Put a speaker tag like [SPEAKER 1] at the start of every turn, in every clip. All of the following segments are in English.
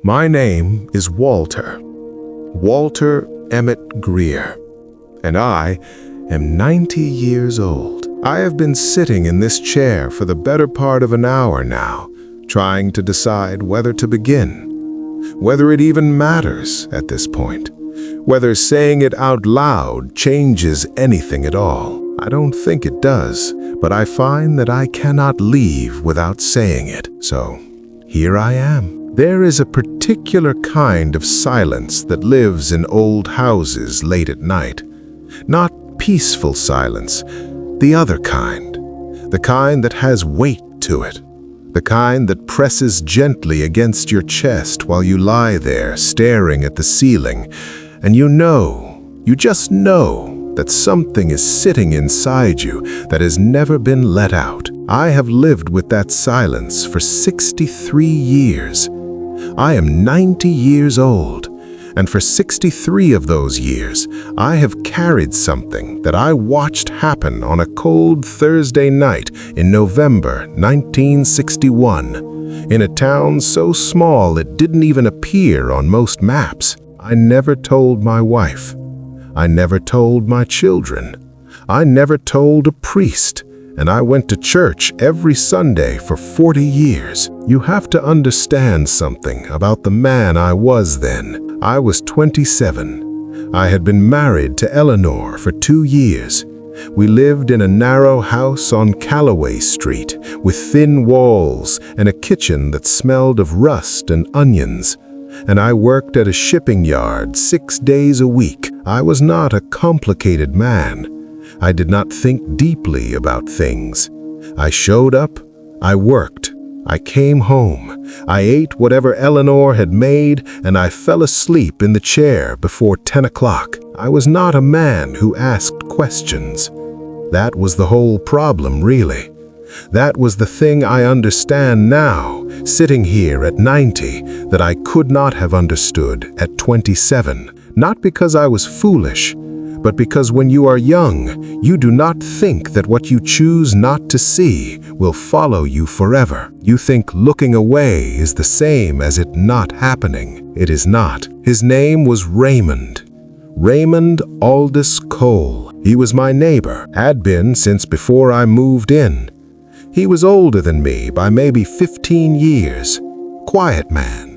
[SPEAKER 1] My name is Walter Emmett Greer, and I am 90 years old. I have been sitting in this chair for the better part of an hour now, trying to decide whether to begin, whether it even matters at this point, whether saying it out loud changes anything at all. I don't think it does, but I find that I cannot leave without saying it. So, here I am. There is a particular kind of silence that lives in old houses late at night. Not peaceful silence, the other kind. The kind that has weight to it. The kind that presses gently against your chest while you lie there staring at the ceiling, and you just know that something is sitting inside you that has never been let out. I have lived with that silence for 63 years. I am 90 years old, and for 63 of those years, I have carried something that I watched happen on a cold Thursday night in November 1961, in a town so small it didn't even appear on most maps. I never told my wife. I never told my children. I never told a priest. And I went to church every Sunday for 40 years. You have to understand something about the man I was then. I was 27. I had been married to Eleanor for 2 years. We lived in a narrow house on Callaway Street with thin walls and a kitchen that smelled of rust and onions. And I worked at a shipping yard 6 days a week. I was not a complicated man. I did not think deeply about things. I showed up, I worked, I came home, I ate whatever Eleanor had made, and I fell asleep in the chair before 10 o'clock. I was not a man who asked questions. That was the whole problem, really. That was the thing I understand now, sitting here at 90, that I could not have understood at 27. Not because I was foolish, but because when you are young, you do not think that what you choose not to see will follow you forever. You think looking away is the same as it not happening. It is not. His name was Raymond Aldous Cole. He was my neighbor, had been since before I moved in. He was older than me by maybe 15 years. Quiet man.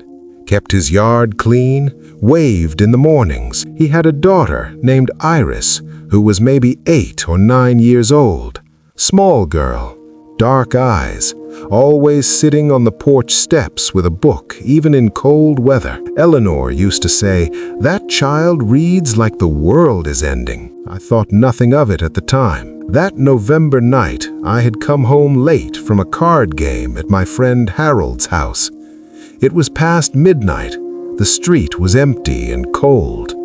[SPEAKER 1] Kept his yard clean, waved in the mornings. He had a daughter named Iris, who was maybe 8 or 9 years old. Small girl, dark eyes, always sitting on the porch steps with a book, even in cold weather. Eleanor used to say, "That child reads like the world is ending." I thought nothing of it at the time. That November night, I had come home late from a card game at my friend Harold's house. It was past midnight. The street was empty and cold.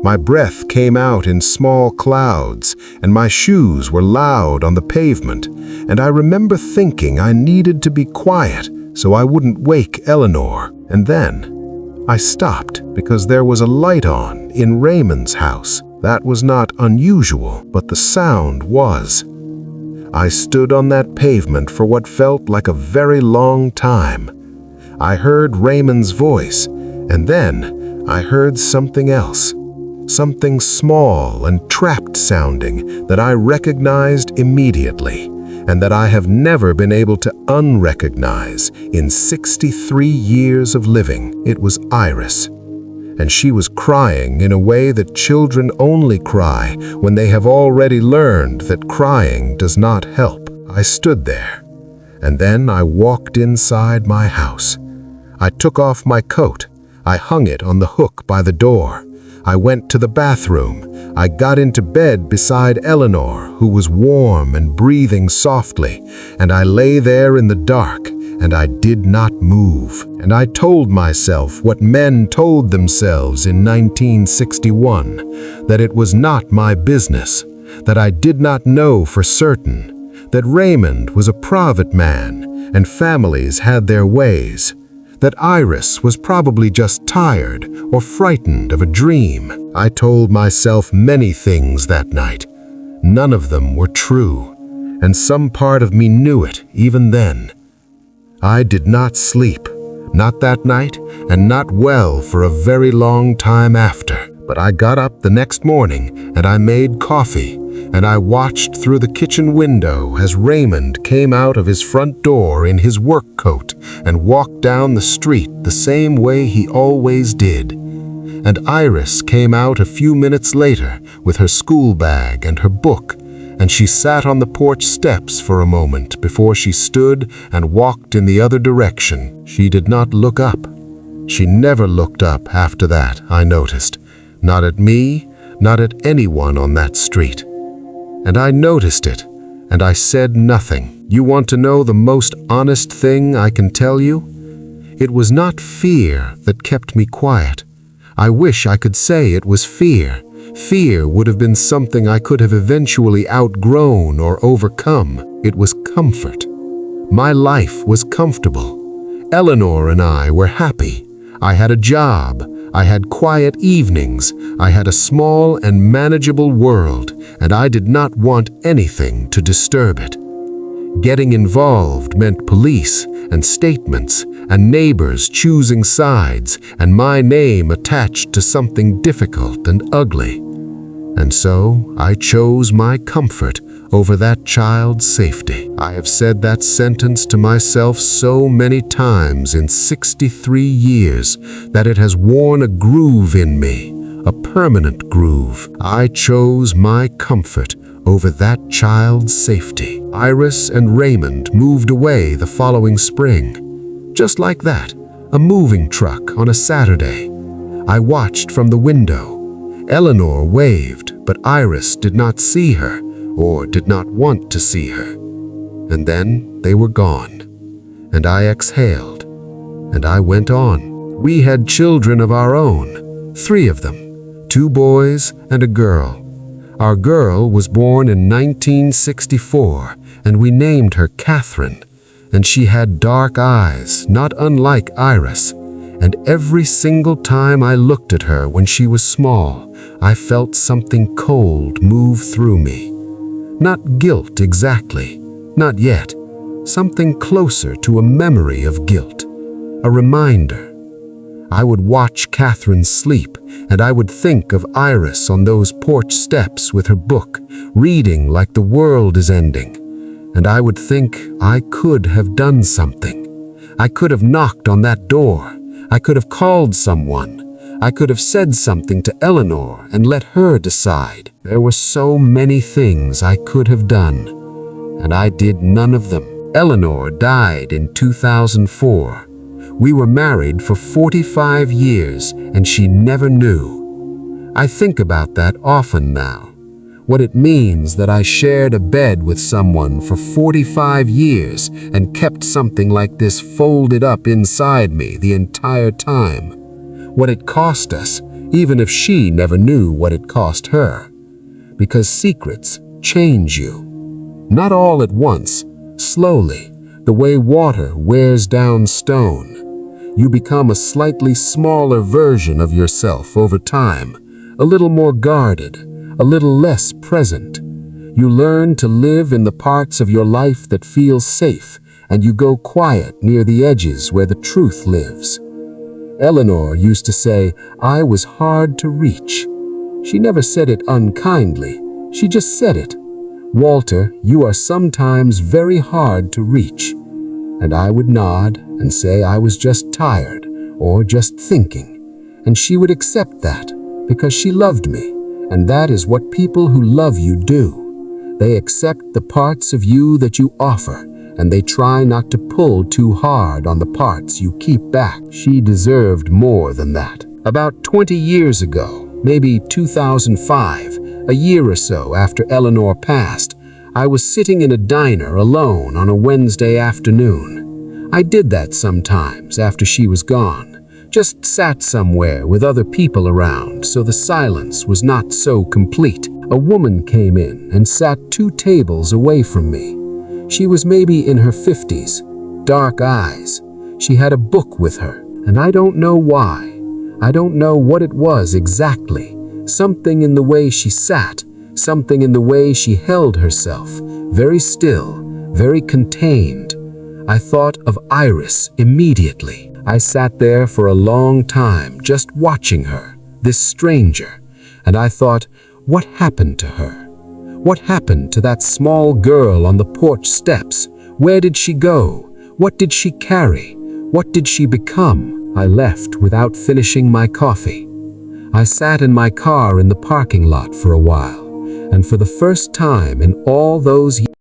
[SPEAKER 1] My breath came out in small clouds, and my shoes were loud on the pavement, and I remember thinking I needed to be quiet so I wouldn't wake Eleanor. And then I stopped because there was a light on in Raymond's house. That was not unusual, but the sound was. I stood on that pavement for what felt like a very long time. I heard Raymond's voice, and then I heard something else. Something small and trapped sounding that I recognized immediately, and that I have never been able to unrecognize in 63 years of living. It was Iris, and she was crying in a way that children only cry when they have already learned that crying does not help. I stood there, and then I walked inside my house. I took off my coat. I hung it on the hook by the door. I went to the bathroom. I got into bed beside Eleanor, who was warm and breathing softly, and I lay there in the dark, and I did not move. And I told myself what men told themselves in 1961, that it was not my business, that I did not know for certain, that Raymond was a private man, and families had their ways, that Iris was probably just tired or frightened of a dream. I told myself many things that night. None of them were true, and some part of me knew it even then. I did not sleep, Not that night, and not well for a very long time after. But I got up the next morning, and I made coffee, and I watched through the kitchen window as Raymond came out of his front door in his work coat and walked down the street the same way he always did. And Iris came out a few minutes later with her school bag and her book, and she sat on the porch steps for a moment before she stood and walked in the other direction. She did not look up. She never looked up after that, I noticed. Not at me, not at anyone on that street. And I noticed it, and I said nothing. You want to know the most honest thing I can tell you? It was not fear that kept me quiet. I wish I could say it was fear. Fear would have been something I could have eventually outgrown or overcome. It was comfort. My life was comfortable. Eleanor and I were happy. I had a job. I had quiet evenings. I had a small and manageable world, and I did not want anything to disturb it. Getting involved meant police and statements and neighbors choosing sides and my name attached to something difficult and ugly. And so I chose my comfort over that child's safety. I have said that sentence to myself so many times in 63 years that it has worn a groove in me, a permanent groove. I chose my comfort over that child's safety. Iris and Raymond moved away the following spring. Just like that, a moving truck on a Saturday. I watched from the window. Eleanor waved, but Iris did not see her, or did not want to see her. And then they were gone, and I exhaled, and I went on. We had children of our own, 3 of them, 2 boys and a girl. Our girl was born in 1964, and we named her Catherine, and she had dark eyes, not unlike Iris, and every single time I looked at her when she was small, I felt something cold move through me. Not guilt exactly, not yet. Something closer to a memory of guilt, a reminder. I would watch Catherine sleep, and I would think of Iris on those porch steps with her book, reading like the world is ending. And I would think I could have done something. I could have knocked on that door. I could have called someone. I could have said something to Eleanor and let her decide. There were so many things I could have done, and I did none of them. Eleanor died in 2004. We were married for 45 years, and she never knew. I think about that often now. What it means that I shared a bed with someone for 45 years and kept something like this folded up inside me the entire time. What it cost us, even if she never knew what it cost her. Because secrets change you. Not all at once, slowly, the way water wears down stone. You become a slightly smaller version of yourself over time, a little more guarded, a little less present. You learn to live in the parts of your life that feel safe, and you go quiet near the edges where the truth lives. Eleanor used to say, I was hard to reach. She never said it unkindly. She just said it. Walter, you are sometimes very hard to reach. And I would nod and say I was just tired or just thinking. And she would accept that because she loved me. And that is what people who love you do. They accept the parts of you that you offer, and they try not to pull too hard on the parts you keep back. She deserved more than that. About 20 years ago, maybe 2005, a year or so after Eleanor passed, I was sitting in a diner alone on a Wednesday afternoon. I did that sometimes after she was gone. Just sat somewhere with other people around, so the silence was not so complete. A woman came in and sat 2 tables away from me. She was maybe in her 50s, dark eyes. She had a book with her, and I don't know why. I don't know what it was exactly. Something in the way she sat, something in the way she held herself, very still, very contained. I thought of Iris immediately.
[SPEAKER 2] I sat there for a long time just watching her, this stranger, and I thought, what happened to her? What happened to that small girl on the porch steps? Where did she go? What did she carry? What did she become? I left without finishing my coffee. I sat in my car in the parking lot for a while, and for the first time in all those years,